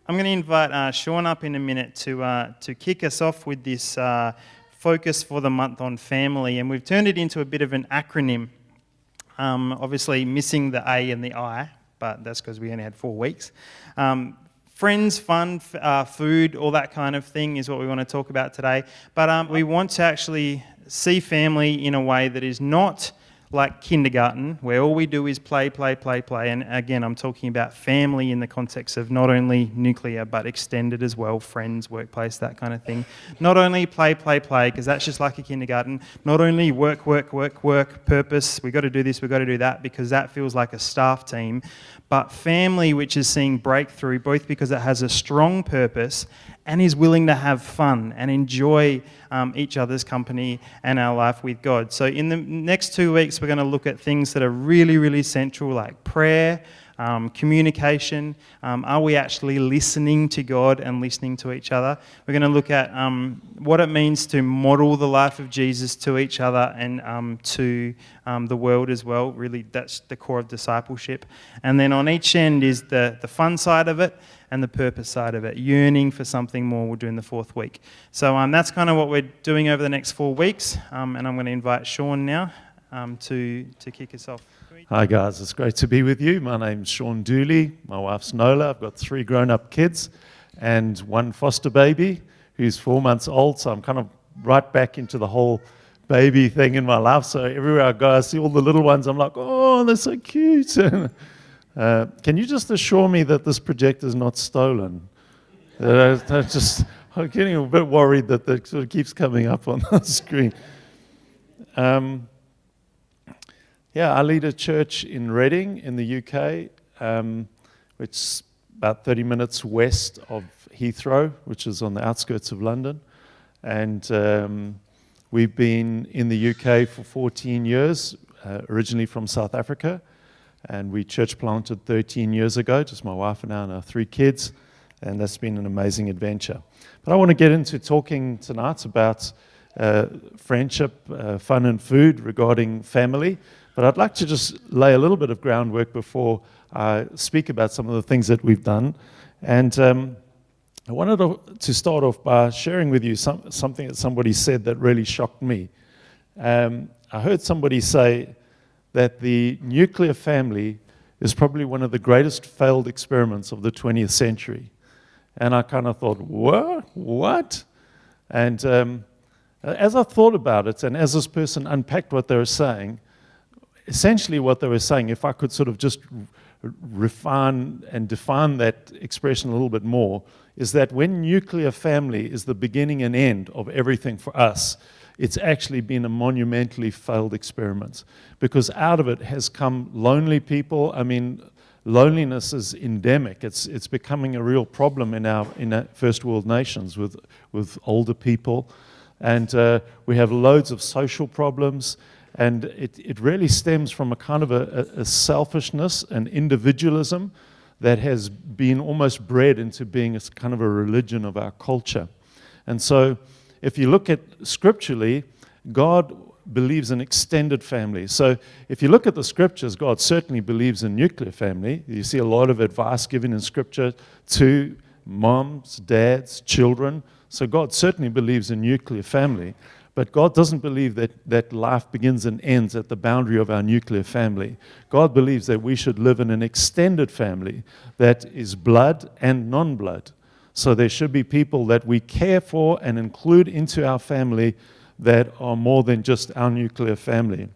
I'm going to invite Sean up in a minute to kick us off with this focus for the month on family, and we've turned it into a bit of an acronym. Obviously missing the A and the I, but that's because we only had 4 weeks. Friends, fun, food, all that kind of thing is what we want to talk about today. But we want to actually see family in a way that is not like kindergarten, where all we do is play. And again, I'm talking about family in the context of not only nuclear, but extended as well, friends, workplace, that kind of thing. Not only play, because that's just like a kindergarten. Not only work, purpose, we've got to do this, we've got to do that, because that feels like a staff team. But family, which is seeing breakthrough, both because it has a strong purpose and is willing to have fun and enjoy each other's company and our life with God. So in the next 2 weeks, we're going to look at things that are really, really central, like prayer, communication. Are we actually listening to God and listening to each other? We're going to look at what it means to model the life of Jesus to each other and to the world as well. Really, that's the core of discipleship. And then on each end is the fun side of it and the purpose side of it. Yearning for something more, we'll do in the 4th week. So that's kind of what we're doing over the next 4 weeks. And I'm going to invite Sean now to kick us off. Hi guys, it's great to be with you. My name's Sean Dooley, my wife's Nola. I've got 3 grown-up kids and 1 foster baby who's 4 months old, so I'm kind of right back into the whole baby thing in my life. So everywhere I go, I see all the little ones, I'm like, oh, they're so cute. Can you just assure me that this projector is not stolen? I'm getting a bit worried that it sort of keeps coming up on the screen. Yeah, I lead a church in Yearning in the UK, which is about 30 minutes west of Heathrow, which is on the outskirts of London. And we've been in the UK for 14 years, originally from South Africa. And we church planted 13 years ago, just my wife and I and our 3 kids. And that's been an amazing adventure. But I want to get into talking tonight about friendship, fun and food regarding family. But I'd like to just lay a little bit of groundwork before I speak about some of the things that we've done. And I wanted to start off by sharing with you something that somebody said that really shocked me. I heard somebody say that the nuclear family is probably one of the greatest failed experiments of the 20th century. And I kind of thought, what? And as I thought about it, and as this person unpacked what they were saying, essentially what they were saying, if I could sort of just refine and define that expression a little bit more, is that when nuclear family is the beginning and end of everything for us, it's actually been a monumentally failed experiment, because out of it has come lonely people. I mean, loneliness is endemic. It's becoming a real problem in our first world nations with older people, and we have loads of social problems. And it really stems from a kind of a selfishness and individualism that has been almost bred into being a kind of a religion of our culture. And so if you look at scripturally, God believes in extended family. So if you look at the scriptures, God certainly believes in nuclear family. You see a lot of advice given in scripture to moms, dads, children. So God certainly believes in nuclear family. But God doesn't believe that life begins and ends at the boundary of our nuclear family. God believes that we should live in an extended family that is blood and non-blood. So there should be people that we care for and include into our family that are more than just our nuclear family,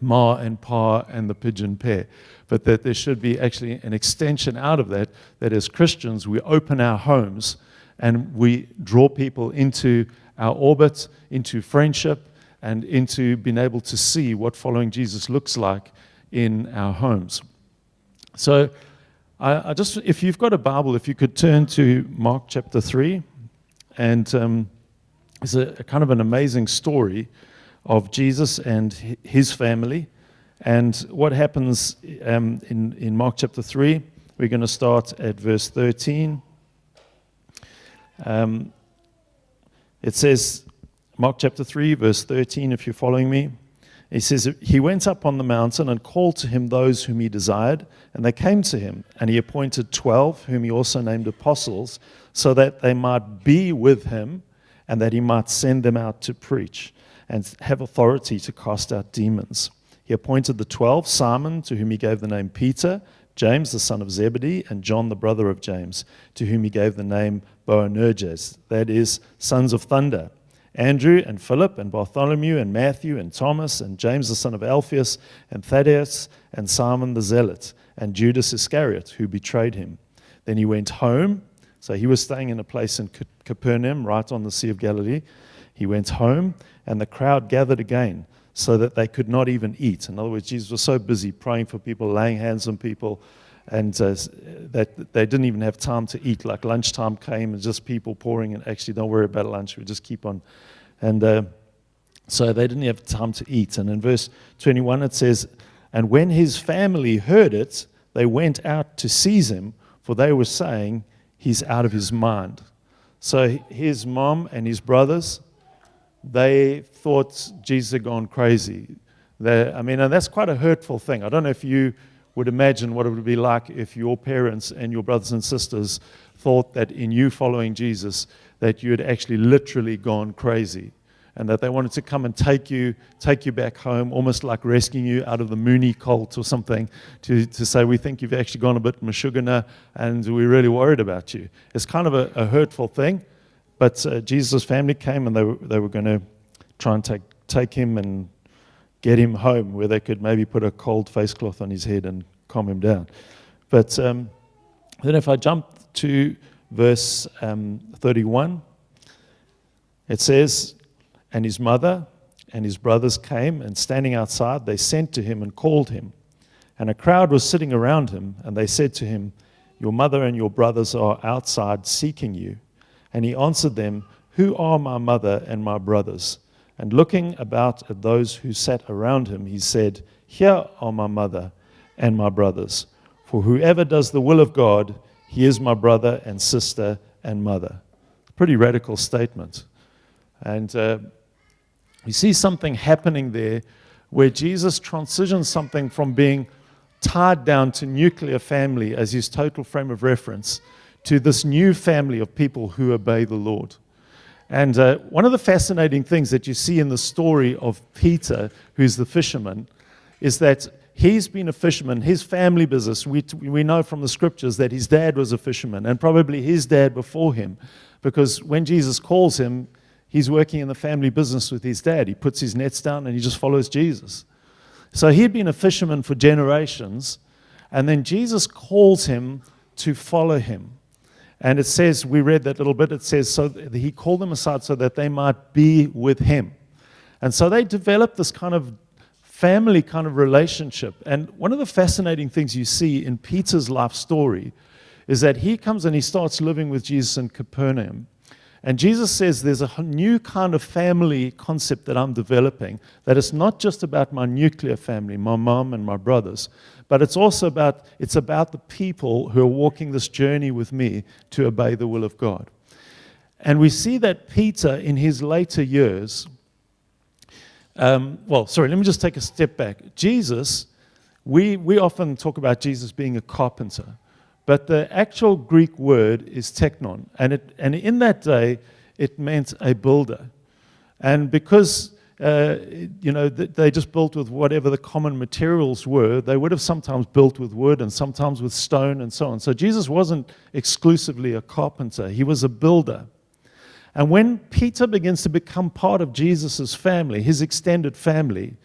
Ma and Pa and the pigeon pair. But that there should be actually an extension out of that as Christians we open our homes and we draw people into our orbit, into friendship, and into being able to see what following Jesus looks like in our homes. So I just, if you've got a Bible, if you could turn to Mark chapter 3, and it's a kind of an amazing story of Jesus and his family. And what happens in Mark chapter 3, we're going to start at verse 13. It says, Mark chapter 3, verse 13, if you're following me, He says, he went up on the mountain and called to him those whom he desired, and they came to him. And he appointed 12, whom he also named apostles, so that they might be with him, and that he might send them out to preach, and have authority to cast out demons. He appointed the 12, Simon, to whom he gave the name Peter, James the son of Zebedee, and John the brother of James, to whom he gave the name Boanerges, that is, sons of thunder. Andrew and Philip and Bartholomew and Matthew and Thomas and James the son of Alphaeus and Thaddeus and Simon the Zealot and Judas Iscariot, who betrayed him. Then he went home. So he was staying in a place in Capernaum, right on the Sea of Galilee. He went home, and the crowd gathered again, so that they could not even eat. In other words, Jesus was so busy praying for people, laying hands on people, and that they didn't even have time to eat. Like lunchtime came and just people pouring in. Actually, don't worry about lunch. We just keep on. And so they didn't have time to eat. And in verse 21 it says, and when his family heard it, they went out to seize him, for they were saying, he's out of his mind. So his mom and his brothers, they thought Jesus had gone crazy. And that's quite a hurtful thing. I don't know if you would imagine what it would be like if your parents and your brothers and sisters thought that in you following Jesus, that you had actually literally gone crazy, and that they wanted to come and take you back home, almost like rescuing you out of the Mooney cult or something, to say, we think you've actually gone a bit mashugana, and we're really worried about you. It's kind of a hurtful thing, but Jesus' family came, and they were going to try and take him and get him home, where they could maybe put a cold face cloth on his head and calm him down. But then if I jump to verse 31, it says, and his mother and his brothers came, and standing outside, they sent to him and called him. And a crowd was sitting around him, and they said to him, your mother and your brothers are outside seeking you. And he answered them, who are my mother and my brothers? And looking about at those who sat around him, he said, here are my mother and my brothers. For whoever does the will of God, he is my brother and sister and mother. Pretty radical statement. And we see something happening there where Jesus transitions something from being tied down to nuclear family as his total frame of reference to this new family of people who obey the Lord. And one of the fascinating things that you see in the story of Peter, who's the fisherman, is that he's been a fisherman. His family business, we know from the scriptures that his dad was a fisherman, and probably his dad before him, because when Jesus calls him, he's working in the family business with his dad. He puts his nets down and he just follows Jesus. So he'd been a fisherman for generations, and then Jesus calls him to follow him. And it says, we read that little bit, it says, so he called them aside so that they might be with him. And so they developed this kind of family kind of relationship. And one of the fascinating things you see in Peter's life story is that he comes and he starts living with Jesus in Capernaum. And Jesus says there's a new kind of family concept that I'm developing, that it's not just about my nuclear family, my mom and my brothers, but it's also about the people who are walking this journey with me to obey the will of God. And we see that Peter, in his later years, let me just take a step back. Jesus, we often talk about Jesus being a carpenter, but the actual Greek word is teknon, and in that day, it meant a builder. And because they just built with whatever the common materials were, they would have sometimes built with wood and sometimes with stone and so on. So Jesus wasn't exclusively a carpenter, he was a builder. And when Peter begins to become part of Jesus' family, his extended family,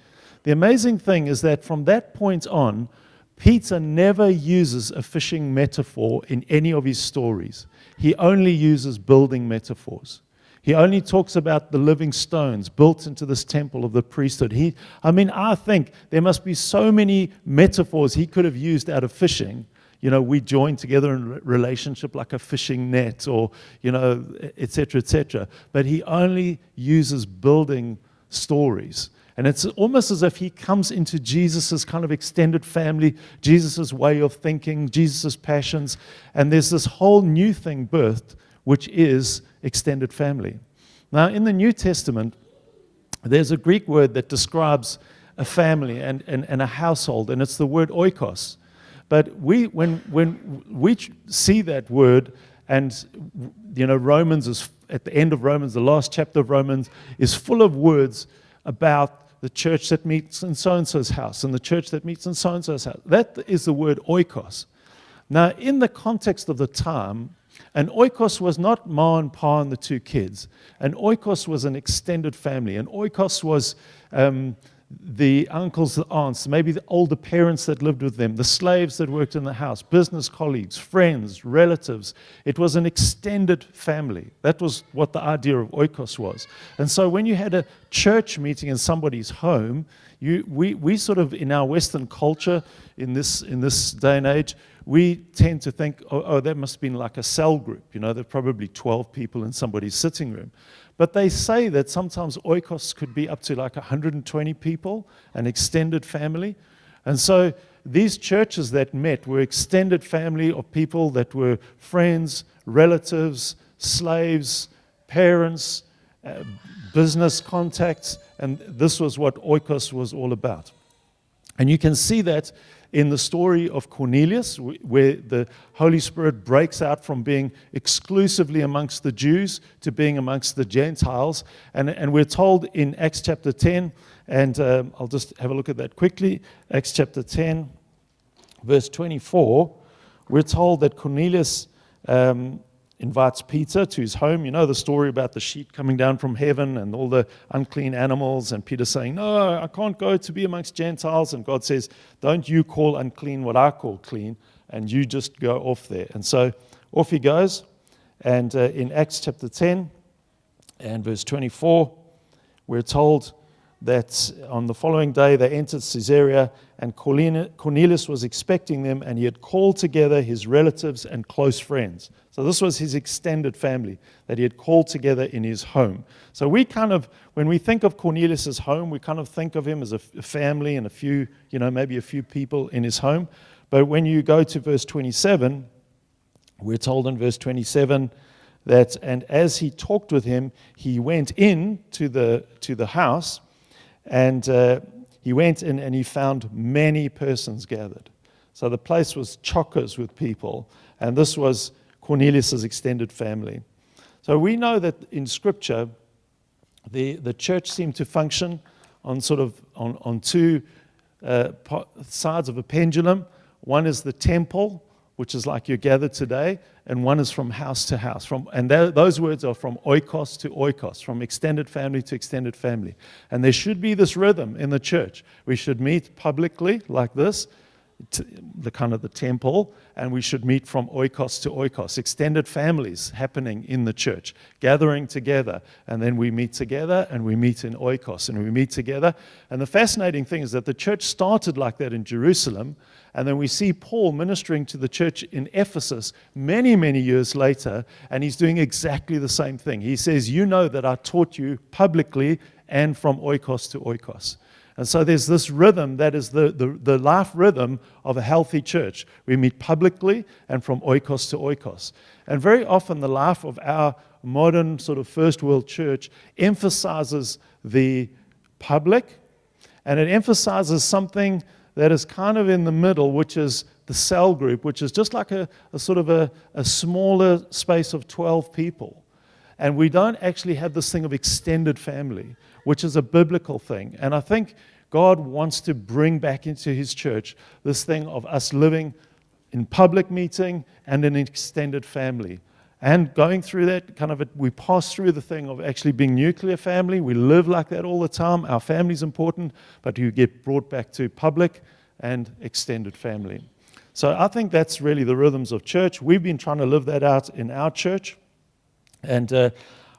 the amazing thing is that from that point on, Peter never uses a fishing metaphor in any of his stories. He only uses building metaphors. He only talks about the living stones built into this temple of the priesthood. I think there must be so many metaphors he could have used out of fishing. We join together in a relationship like a fishing net, or, et cetera, et cetera. But he only uses building stories. And it's almost as if he comes into Jesus' kind of extended family, Jesus' way of thinking, Jesus' passions, and there's this whole new thing birthed, which is extended family. Now, in the New Testament, there's a Greek word that describes a family and a household, and it's the word oikos. But when we see that word, and Romans is at the end of Romans, the last chapter of Romans is full of words about the church that meets in so-and-so's house and the church that meets in so-and-so's house. That is the word oikos. Now, in the context of the time, an oikos was not ma and pa and the two kids. An oikos was an extended family. An oikos was the uncles, the aunts, maybe the older parents that lived with them, the slaves that worked in the house, business colleagues, friends, relatives. It was an extended family. That was what the idea of oikos was. And so when you had a church meeting in somebody's home, we sort of, in our Western culture, in this day and age, we tend to think, oh, that must have been like a cell group. There are probably 12 people in somebody's sitting room. But they say that sometimes oikos could be up to like 120 people, an extended family. And so these churches that met were extended family of people that were friends, relatives, slaves, parents, business contacts, and this was what oikos was all about. And you can see that in the story of Cornelius, where the Holy Spirit breaks out from being exclusively amongst the Jews to being amongst the Gentiles. And we're told in Acts chapter 10, and I'll just have a look at that quickly. Acts chapter 10, verse 24, we're told that Cornelius invites Peter to his home. You know the story about the sheet coming down from heaven and all the unclean animals, and Peter saying, no, I can't go to be amongst Gentiles. And God says, don't you call unclean what I call clean, and you just go off there. And so off he goes. And in Acts chapter 10 and verse 24, we're told that on the following day they entered Caesarea, and Cornelius was expecting them, and he had called together his relatives and close friends. So this was his extended family that he had called together in his home. So we kind of, when we think of Cornelius' home, we kind of think of him as a family and a few, maybe a few people in his home. But when you go to verse 27, we're told in verse 27 that, and as he talked with him, he went in to the house, and he went in and he found many persons gathered. So the place was chockers with people, and this was Cornelius' extended family. So we know that in Scripture, the church seemed to function on on two sides of a pendulum. One is the temple, which is like you're gathered today, and one is from house to house. Those words are from oikos to oikos, from extended family to extended family. And there should be this rhythm in the church. We should meet publicly like this, the kind of the temple, and we should meet from oikos to oikos, extended families happening in the church, gathering together, and then we meet together, and we meet in oikos, and we meet together. And the fascinating thing is that the church started like that in Jerusalem, and then we see Paul ministering to the church in Ephesus many, many years later, and he's doing exactly the same thing. He says, you know that I taught you publicly and from oikos to oikos. And so there's this rhythm that is the life rhythm of a healthy church. We meet publicly and from oikos to oikos. And very often the life of our modern sort of first world church emphasizes the public, and it emphasizes something that is kind of in the middle, which is the cell group, which is just like a sort of a smaller space of 12 people. And we don't actually have this thing of extended family, which is a biblical thing. And I think God wants to bring back into his church this thing of us living in public meeting and in an extended family. And going through that, we pass through the thing of actually being nuclear family. We live like that all the time. Our family's important, but you get brought back to public and extended family. So I think that's really the rhythms of church. We've been trying to live that out in our church. And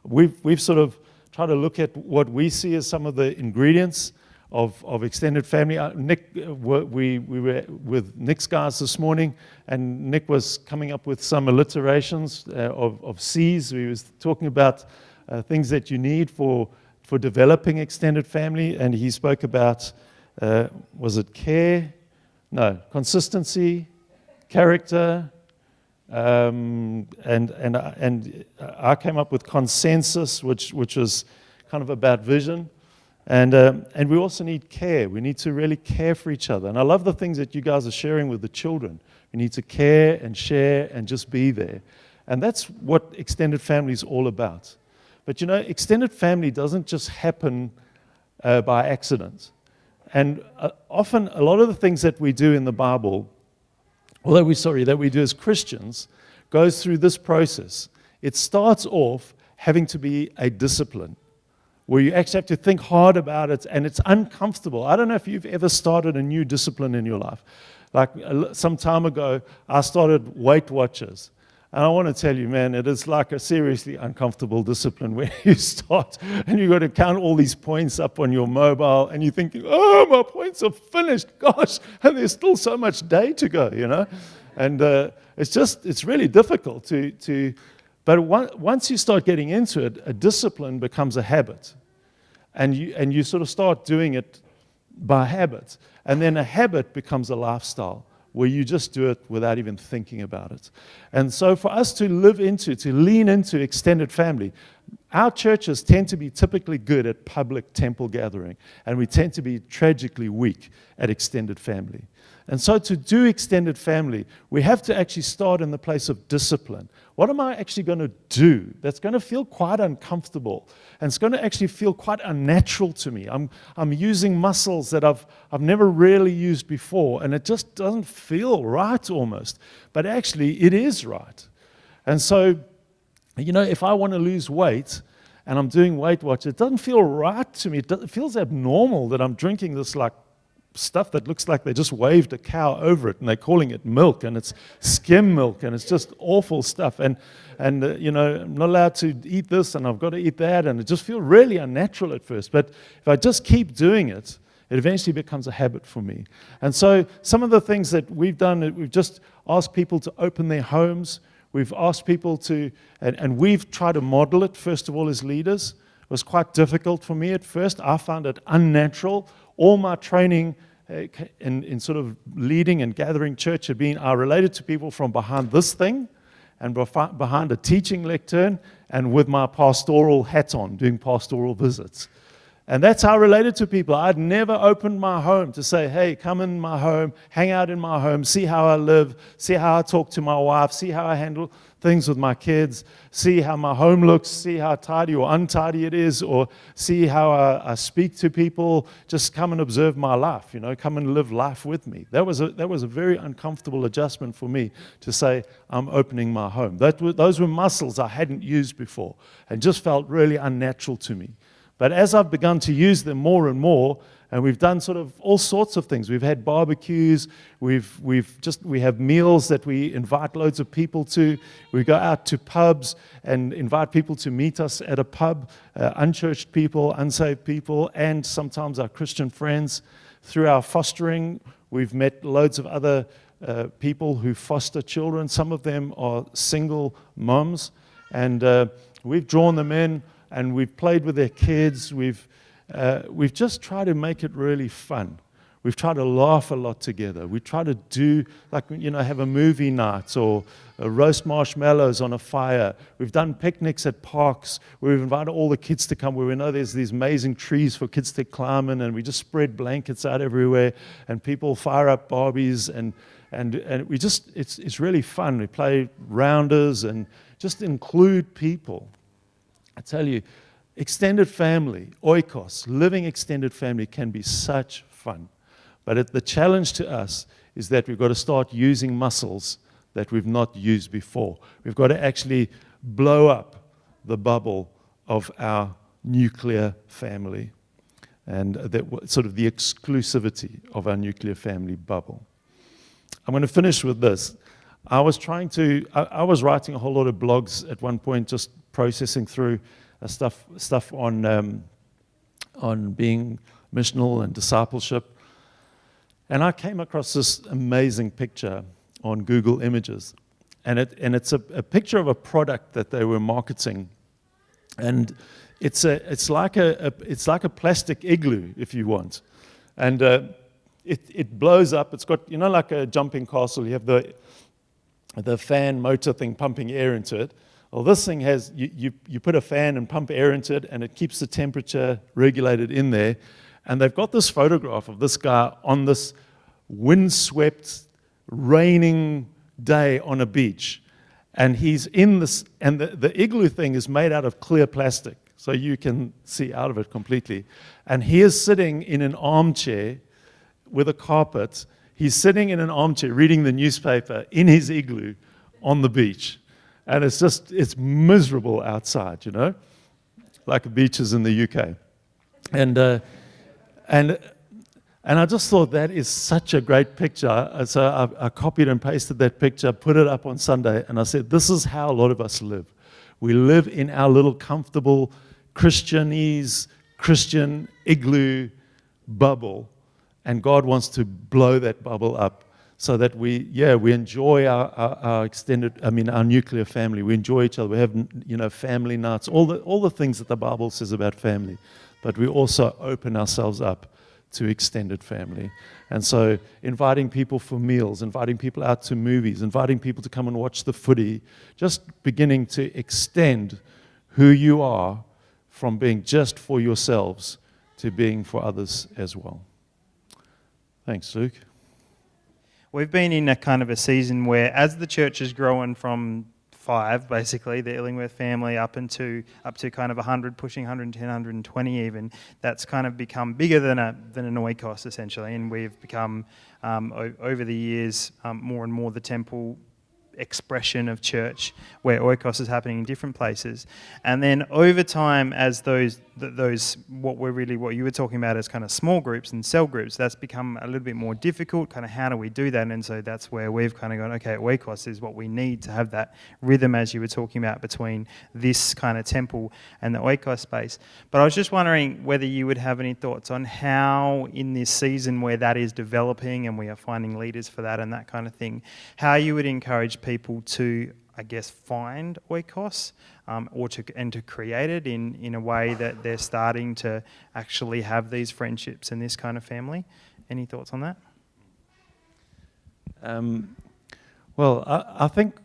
we've sort of tried to look at what we see as some of the ingredients of extended family. We were with Nick's guys this morning, and Nick was coming up with some alliterations of C's. We was talking about things that you need for developing extended family, and he spoke about, was it care? No, consistency, character, and I came up with consensus, which was kind of about vision. And we also need care. We need to really care for each other. And I love the things that you guys are sharing with the children. We need to care and share and just be there. And that's what extended family is all about. But extended family doesn't just happen by accident. And often, a lot of the things that we do in the Bible, that we do as Christians, goes through this process. It starts off having to be a discipline, where you actually have to think hard about it, and it's uncomfortable. I don't know if you've ever started a new discipline in your life. Like some time ago, I started Weight Watchers. And I want to tell you, man, it is like a seriously uncomfortable discipline where you start and you've got to count all these points up on your mobile and you're thinking, oh, my points are finished, gosh, and there's still so much day to go, And it's really difficult but once you start getting into it, a discipline becomes a habit. And you sort of start doing it by habit. And then a habit becomes a lifestyle, where you just do it without even thinking about it. And so for us to lean into extended family, our churches tend to be typically good at public temple gathering, and we tend to be tragically weak at extended family. And so to do extended family, we have to actually start in the place of discipline. What am I actually going to do that's going to feel quite uncomfortable, and it's going to actually feel quite unnatural to me? I'm using muscles that I've never really used before, and it just doesn't feel right almost. But actually, it is right. And so, if I want to lose weight, and I'm doing Weight Watch, it doesn't feel right to me. It feels abnormal that I'm drinking this stuff that looks like they just waved a cow over it, and they're calling it milk, and it's skim milk, and it's just awful stuff. And I'm not allowed to eat this, and I've got to eat that, and it just feels really unnatural at first. But if I just keep doing it, it eventually becomes a habit for me. And so some of the things that we've done, we've just asked people to open their homes. We've asked people to, and we've tried to model it, first of all, as leaders. It was quite difficult for me at first. I found it unnatural. All my training in sort of leading and gathering church had been, I related to people from behind this thing and behind a teaching lectern and with my pastoral hat on, doing pastoral visits. And that's how I related to people. I'd never opened my home to say, hey, come in my home, hang out in my home, see how I live, see how I talk to my wife, see how I handle things with my kids, see how my home looks, see how tidy or untidy it is, or see how I speak to people. Just come and observe my life, come and live life with me. That was a very uncomfortable adjustment for me to say, I'm opening my home. Those were muscles I hadn't used before and just felt really unnatural to me. But as I've begun to use them more and more, and we've done sort of all sorts of things. We've had barbecues. We have meals that we invite loads of people to. We go out to pubs and invite people to meet us at a pub, unchurched people, unsaved people, and sometimes our Christian friends. Through our fostering, we've met loads of other people who foster children. Some of them are single moms, and we've drawn them in. And we've played with their kids. We've just tried to make it really fun. We've tried to laugh a lot together. We try to do, have a movie night or roast marshmallows on a fire. We've done picnics at parks where we've invited all the kids to come, where we know there's these amazing trees for kids to climb in, and we just spread blankets out everywhere, and people fire up Barbies, and it's really fun. We play rounders and just include people. I tell you, extended family, Oikos, living extended family can be such fun. But the challenge to us is that we've got to start using muscles that we've not used before. We've got to actually blow up the bubble of our nuclear family and sort of the exclusivity of our nuclear family bubble. I'm going to finish with this. I was writing a whole lot of blogs at one point, just processing through stuff on being missional and discipleship. And I came across this amazing picture on Google Images. And it's a picture of a product that they were marketing. And it's like a plastic igloo, if you want. And it blows up. It's got, like a jumping castle. You have the fan motor thing pumping air into it. Well, this thing has, you put a fan and pump air into it, and it keeps the temperature regulated in there. And they've got this photograph of this guy on this windswept, raining day on a beach. And he's in this, and the igloo thing is made out of clear plastic, so you can see out of it completely. And he is sitting in an armchair with a carpet. He's sitting in an armchair reading the newspaper in his igloo on the beach. And it's miserable outside, you know, like the beaches in the UK. And I just thought that is such a great picture. So I copied and pasted that picture, put it up on Sunday, and I said, this is how a lot of us live. We live in our little comfortable Christianese, Christian igloo bubble, and God wants to blow that bubble up so that we enjoy our our nuclear family. We enjoy each other. We have, family nights, all the things that the Bible says about family, but we also open ourselves up to extended family. And so inviting people for meals, inviting people out to movies, inviting people to come and watch the footy, just beginning to extend who you are from being just for yourselves to being for others as well. Thanks, Luke. We've been in a kind of a season where, as the church has grown from 5, basically, the Illingworth family, up to kind of 100, pushing 110, 120 even, that's kind of become bigger than an Oikos, essentially, and we've become, over the years, more and more the temple expression of church, where Oikos is happening in different places. And then over time, as those what you were talking about as kind of small groups and cell groups, that's become a little bit more difficult. Kind of how do we do that? And so that's where we've kind of gone, okay, Oikos is what we need to have that rhythm, as you were talking about, between this kind of temple and the Oikos space. But I was just wondering whether you would have any thoughts on how, in this season where that is developing and we are finding leaders for that and that kind of thing, how you would encourage people to, I guess, find Oikos, or to create it in a way that they're starting to actually have these friendships and this kind of family. Any thoughts on that? Well, I think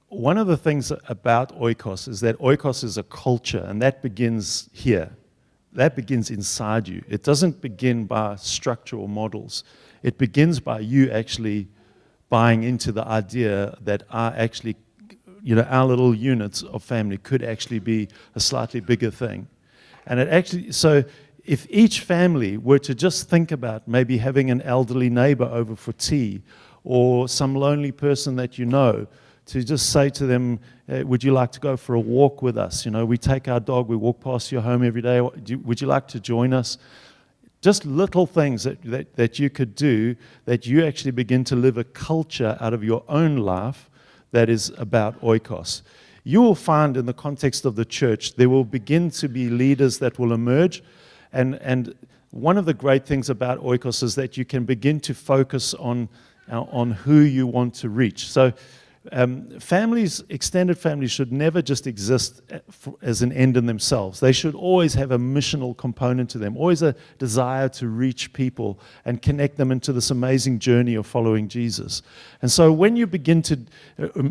one of the things about Oikos is that Oikos is a culture, and that begins here. That begins inside you. It doesn't begin by structural models. It begins by you actually buying into the idea that our little units of family could actually be a slightly bigger thing. And so if each family were to just think about maybe having an elderly neighbor over for tea, or some lonely person that you know, to just say to them, would you like to go for a walk with us? We take our dog, we walk past your home every day. Would you like to join us? Just little things that you could do, that you actually begin to live a culture out of your own life that is about Oikos. You will find in the context of the church, there will begin to be leaders that will emerge. And one of the great things about Oikos is that you can begin to focus on who you want to reach. So extended families should never just exist as an end in themselves. They should always have a missional component to them, always a desire to reach people and connect them into this amazing journey of following Jesus. And so when you begin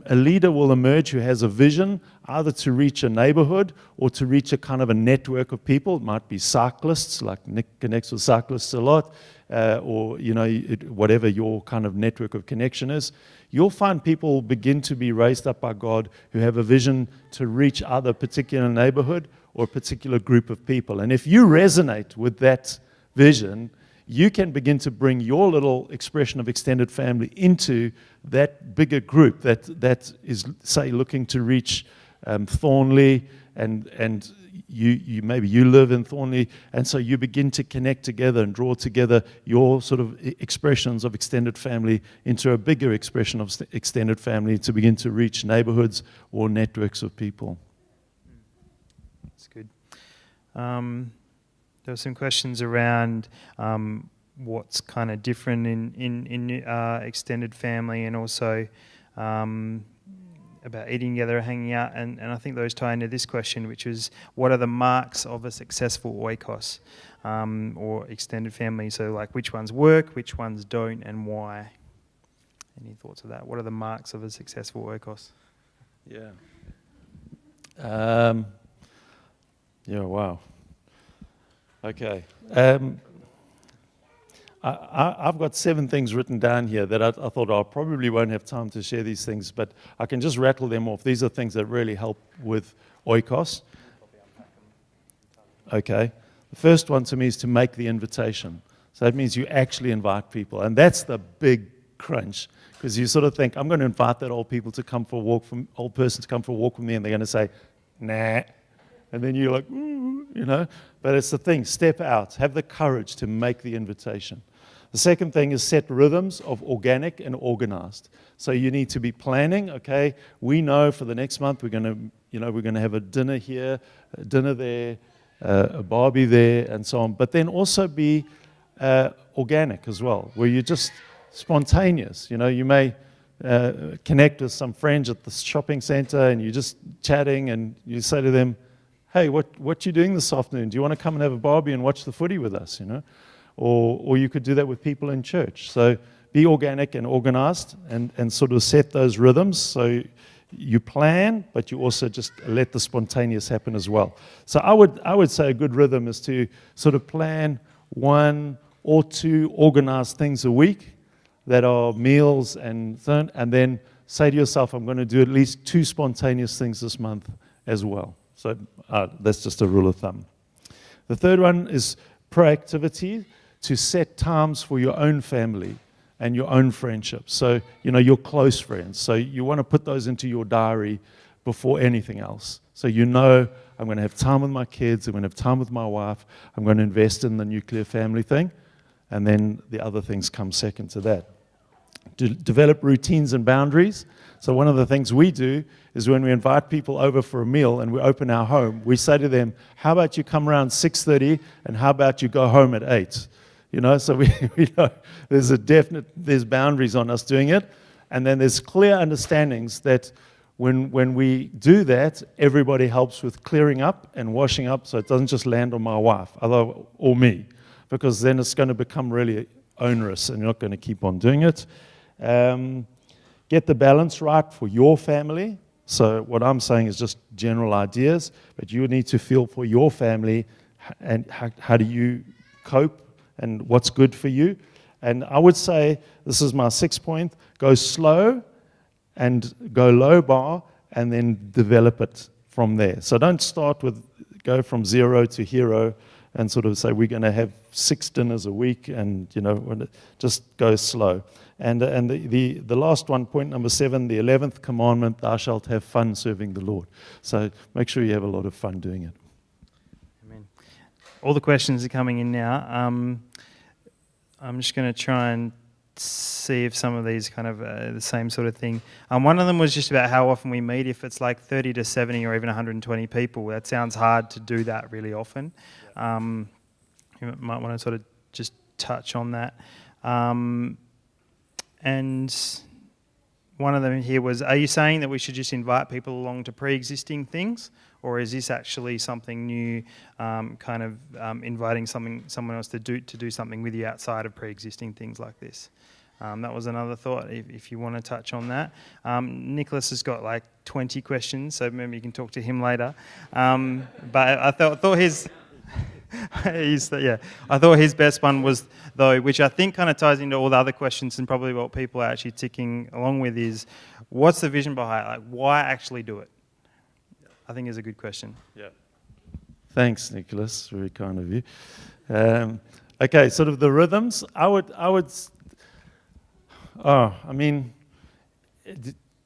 a leader will emerge who has a vision, either to reach a neighborhood or to reach a kind of a network of people. It might be cyclists, like Nick connects with cyclists a lot, or whatever your kind of network of connection is. You'll find people begin to be raised up by God who have a vision to reach either a particular neighborhood or a particular group of people. And if you resonate with that vision, you can begin to bring your little expression of extended family into that bigger group that is, say, looking to reach Thornley, and you maybe you live in Thornley, and so you begin to connect together and draw together your sort of expressions of extended family into a bigger expression of extended family to begin to reach neighborhoods or networks of people. That's good. There were some questions around what's kind of different in extended family, and also about eating together, hanging out, and I think those tie into this question, which is, what are the marks of a successful Oikos or extended family? So, like, which ones work, which ones don't, and why? Any thoughts of that? What are the marks of a successful Oikos? Yeah. Yeah, wow. Okay. I've got 7 things written down here that I thought I probably won't have time to share these things, but I can just rattle them off. These are things that really help with Oikos. Okay. The first one to me is to make the invitation. So that means you actually invite people. And that's the big crunch, because you sort of think, I'm going to invite that old person to come for a walk with me, and they're going to say, nah. And then you're like, you know. But it's the thing, step out. Have the courage to make the invitation. The second thing is set rhythms of organic and organized. So you need to be planning, okay, we know for the next month we're going to have a dinner here, a dinner there, a barbie there, and so on. But then also be organic as well, where you're just spontaneous. You know, you may connect with some friends at the shopping center, and you're just chatting, and you say to them, hey, what you doing this afternoon? Do you want to come and have a barbie and watch the footy with us, you know? Or you could do that with people in church. So be organic and organized, and sort of set those rhythms. So you plan, but you also just let the spontaneous happen as well. So I would say a good rhythm is to sort of plan 1 or 2 organized things a week that are meals and then say to yourself, I'm going to do at least 2 spontaneous things this month as well. So that's just a rule of thumb. The third one is proactivity, to set times for your own family and your own friendships. So, you know, your close friends. So you want to put those into your diary before anything else. So you know, I'm going to have time with my kids, I'm going to have time with my wife, I'm going to invest in the nuclear family thing, and then the other things come second to that. Develop routines and boundaries. So one of the things we do is when we invite people over for a meal and we open our home, we say to them, how about you come around 6:30 and how about you go home at 8? You know, so we know there's boundaries on us doing it, and then there's clear understandings that when we do that, everybody helps with clearing up and washing up, so it doesn't just land on my wife or me, because then it's going to become really onerous and you're not going to keep on doing it. Get the balance right for your family. So what I'm saying is just general ideas, but you need to feel for your family and how do you cope and what's good for you. And I would say, this is my 6th point, go slow and go low bar and then develop it from there. So don't go from 0 to hero and sort of say we're going to have 6 dinners a week, and you know, just go slow. And the last one, point number 7, the 11th commandment, thou shalt have fun serving the Lord. So make sure you have a lot of fun doing it. Amen. All the questions are coming in now. I'm just going to try and see if some of these kind of the same sort of thing. One of them was just about how often we meet. If it's like 30 to 70 or even 120 people, that sounds hard to do that really often. You might want to sort of just touch on that. And one of them here was, are you saying that we should just invite people along to pre-existing things? Or is this actually something new, inviting someone else to do something with you outside of pre-existing things like this? That was another thought, if you want to touch on that. Nicholas has got like 20 questions, so maybe you can talk to him later. But I thought his... I thought his best one was, though, which I think kind of ties into all the other questions and probably what people are actually ticking along with, is what's the vision behind it? Like, why actually do it? I think is a good question. Yeah. Thanks, Nicholas. Very kind of you. Okay, sort of the rhythms.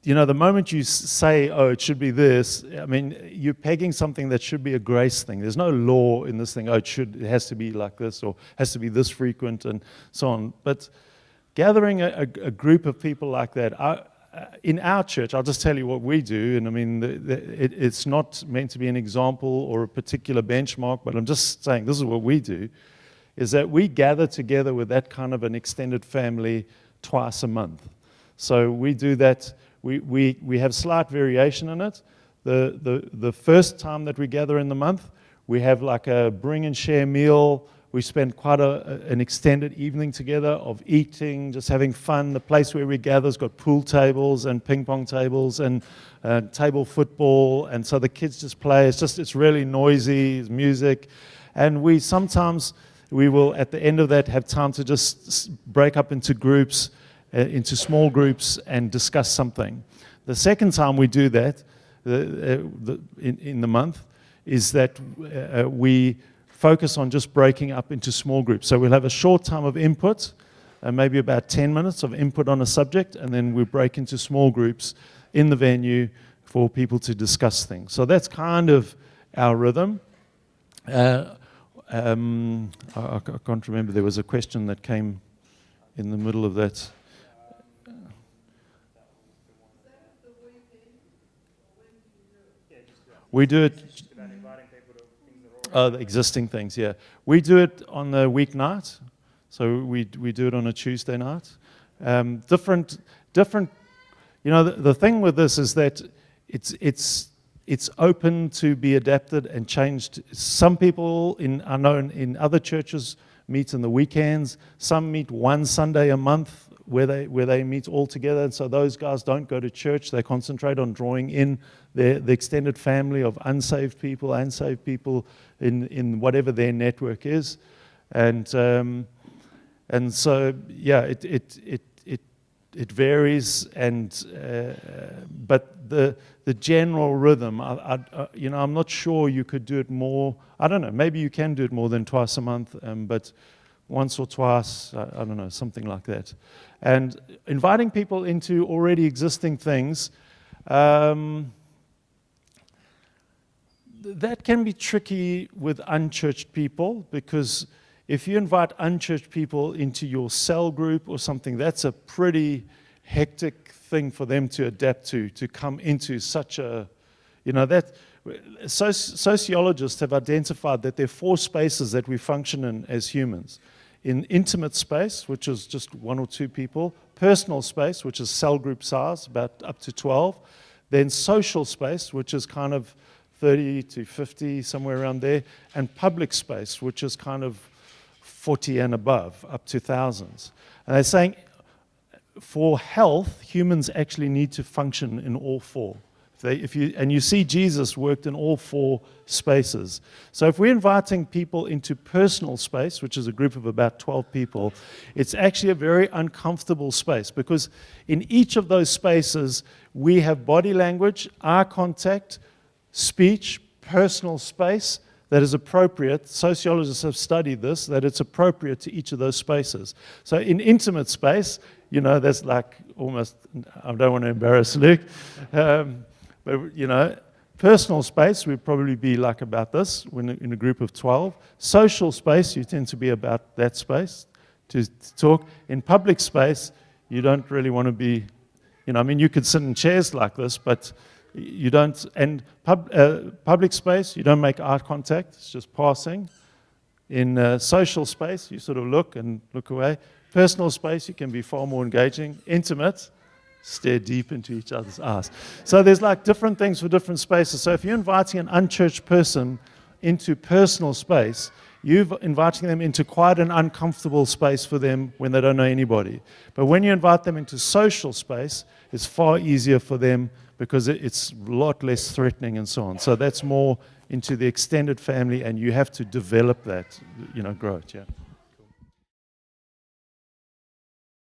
You know, the moment you say, oh, it should be this, I mean, you're pegging something that should be a grace thing. There's no law in this thing, oh, it has to be like this, or has to be this frequent, and so on. But gathering a group of people like that, in our church, I'll just tell you what we do, and I mean, it's not meant to be an example or a particular benchmark, but I'm just saying this is what we do, is that we gather together with that kind of an extended family twice a month. So we do that. We have slight variation in it. The first time that we gather in the month, we have like a bring and share meal We spend quite an extended evening together of eating, just having fun. The place where we gather has got pool tables and ping pong tables and table football, and so the kids just play. It's really noisy, it's music, and we will at the end of that have time to just break up into groups, into small groups, and discuss something. The second time we do that in the month is that we focus on just breaking up into small groups. So we'll have a short time of input, maybe about 10 minutes of input on a subject, and then we break into small groups in the venue for people to discuss things. So that's kind of our rhythm. I can't remember, there was a question that came in the middle of that. We do it. The existing things, yeah. We do it on the weeknight, so we do it on a Tuesday night. Different. You know, the thing with this is that it's open to be adapted and changed. Some people I know in other churches meet on the weekends. Some meet one Sunday a month where they meet all together, and so those guys don't go to church. They concentrate on drawing in the extended family of unsaved people and saved people in whatever their network is, and so yeah, it varies, but the general rhythm, you know, I'm not sure you could do it more. I don't know. Maybe you can do it more than twice a month, but once or twice, I don't know, something like that. And inviting people into already existing things, that can be tricky with unchurched people, because if you invite unchurched people into your cell group or something, that's a pretty hectic thing for them to adapt to come into such a, you know, that sociologists have identified that there are 4 spaces that we function in as humans. In intimate space, which is just 1 or 2 people, personal space, which is cell group size, about up to 12, then social space, which is kind of 30 to 50, somewhere around there, and public space, which is kind of 40 and above, up to thousands. And they're saying for health, humans actually need to function in all 4. And you see Jesus worked in all 4 spaces. So if we're inviting people into personal space, which is a group of about 12 people, it's actually a very uncomfortable space, because in each of those spaces, we have body language, eye contact, speech, personal space that is appropriate. Sociologists have studied this, that it's appropriate to each of those spaces. So in intimate space, you know, that's like almost, I don't want to embarrass Luke, but, you know, personal space would probably be like about this when in a group of 12. Social space, you tend to be about that space to talk. In public space, you don't really want to be, you know, I mean, you could sit in chairs like this, but you don't. And public space, you don't make eye contact, it's just passing. In social space, you sort of look and look away. Personal space, you can be far more engaging. Intimate, stare deep into each other's eyes. So there's like different things for different spaces. So if you're inviting an unchurched person into personal space, you're inviting them into quite an uncomfortable space for them when they don't know anybody. But when you invite them into social space, it's far easier for them because it's a lot less threatening and so on. So that's more into the extended family, and you have to develop that, you know, grow it, yeah.